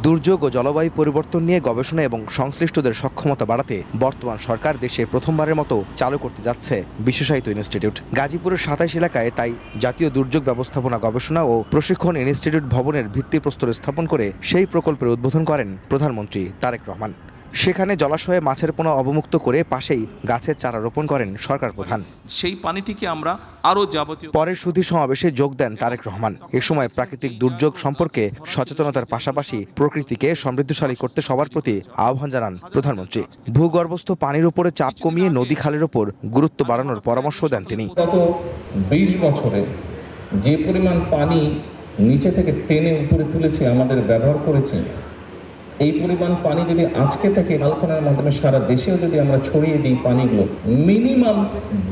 দুর্যোগ ও জলবায়ু পরিবর্তন নিয়ে গবেষণা এবং সংশ্লিষ্টদের সক্ষমতা বাড়াতে বর্তমান সরকার দেশে প্রথমবারের মতো চালু করতে যাচ্ছে বিশেষায়িত ইনস্টিটিউট। গাজীপুরের ২৭ এলাকায় তাই জাতীয় দুর্যোগ ব্যবস্থাপনা গবেষণা ও প্রশিক্ষণ ইনস্টিটিউট ভবনের ভিত্তিপ্রস্তর স্থাপন করে সেই প্রকল্পের উদ্বোধন করেন প্রধানমন্ত্রী তারেক রহমান। সেখানে জলাশয়ে মাছের পোনা অবমুক্ত করে পাশেই গাছের চারা রোপণ করেন সরকার প্রধান। সেই পানিটিকে আমরা আরো যাবতীয় পরের সুধী সমাবেশে যোগ দেন তারেক রহমান। এ সময় প্রাকৃতিক দুর্যোগ সম্পর্কে সচেতনতার পাশাপাশি প্রকৃতিকে সমৃদ্ধশালী করতে সবার প্রতি আহ্বান জানান প্রধানমন্ত্রী। ভূগর্ভস্থ পানির উপরে চাপ কমিয়ে নদী খালের ওপর গুরুত্ব বাড়ানোর পরামর্শ দেন তিনি। গত ২০ বছরে যে পরিমাণ পানি নিচে থেকে টেনে উপরে তুলেছে, আমাদের ব্যবহার করেছি, এই পরিমাণ পানি যদি আজকে থেকে কারখানার মাধ্যমে সারা দেশেও যদি আমরা ছড়িয়ে দিই পানিগুলো, মিনিমাম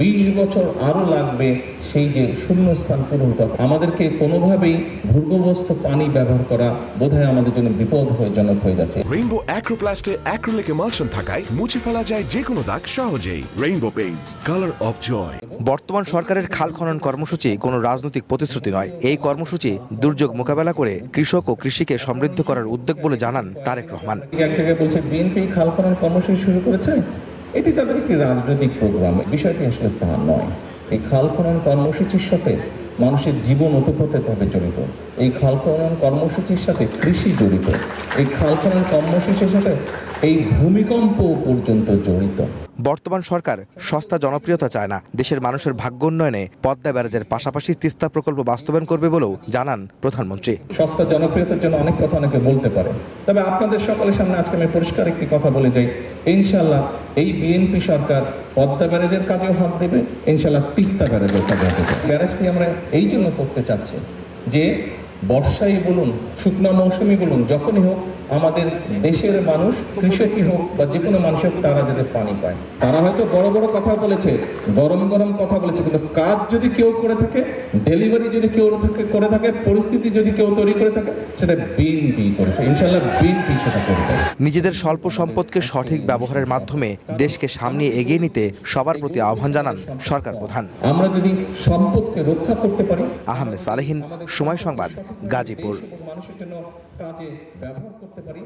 ২০ বছর আরও লাগবে সেই যে শূন্যস্থান পূরণ করতে। আমাদেরকে কোনোভাবেই ভূগর্ভস্থ পানি ব্যবহার করা বোধহয় আমাদের জন্য বিপদজনক হয়ে যাচ্ছে। রেইনবো অ্যাক্রোপ্লাস্টে অ্যাক্রিলিক এমালশন থাকায় মুছে ফেলা যায় যে কোনো দাগ সহজেই। Rainbow paints, colour of joy. বর্তমান সরকারের খাল খনন কর্মসূচি কোনো রাজনৈতিক প্রতিশ্রুতি নয়। এই কর্মসূচি দুর্যোগ মোকাবেলা করে কৃষক ও কৃষিকে সমৃদ্ধ করার উদ্যোগ বলে জানান তারেক রহমান। এক জায়গায় বলছে বিএনপি খাল খনন কর্মসূচি শুরু করেছে, এটি তাদের একটি রাজনৈতিক প্রোগ্রাম। বিষয়টি আসলে তা নয়। এই খাল খনন কর্মসূচির সাথে মানুষের জীবন ওতপ্রোতভাবে জড়িত। এই খাল খনন কর্মসূচির সাথে কৃষি জড়িত। এই খাল খনন কর্মসূচির সাথে এই ভূমিকম্প পর্যন্ত জড়িত। বর্তমান সরকার সস্তা জনপ্রিয়তা চায় না, দেশের মানুষের ভাগ্য উন্নয়নে পদ্মা ব্যারাজের পাশাপাশি তিস্তা প্রকল্প বাস্তবায়ন করবে বলেও জানান প্রধানমন্ত্রী। সস্তা জনপ্রিয়তার জন্য অনেক কথা অনেকে বলতে পারে, তবে আপনাদের সকলের সামনে আজকে আমি পরিষ্কার একটি কথা বলে যাই, ইনশাল্লাহ এই বিএনপি সরকার পদ্মা ব্যারাজের কাজেও হাত দেবে, ইনশাল্লাহ তিস্তা ব্যারাজের কাজে হাত দেবে। ব্যারাজটি আমরা এই জন্য করতে চাচ্ছি যে বর্ষাই বলুন, শুকনো মৌসুমি বলুন, যখনই হোক আমাদের দেশের মানুষ, কৃষকই হোক বা যে কোনো মানুষ হোক, তারা যাতে পানি পায়। তারা হয়তো বড় বড় কথা বলেছে, গরম গরম কথা বলেছে, কিন্তু কাজ যদি কেউ করে থাকে, ডেলিভারি যদি কেউ করে থাকে, পরিস্থিতি যদি কেউ তৈরি করে থাকে, সেটা বিএনপি করেছে। ইনশাল্লাহ বিএনপি সেটা করবে। নিজেদের স্বল্প সম্পদকে সঠিক ব্যবহারের মাধ্যমে দেশকে সামনে এগিয়ে নিতে সবার প্রতি আহ্বান জানান সরকার প্রধান। আমরা যদি সম্পদকে রক্ষা করতে পারি। আহমেদ সালেহীন, সময় সংবাদ, গাজীপুর। মানুষের জন্য কাজে ব্যবহার করতে পারি।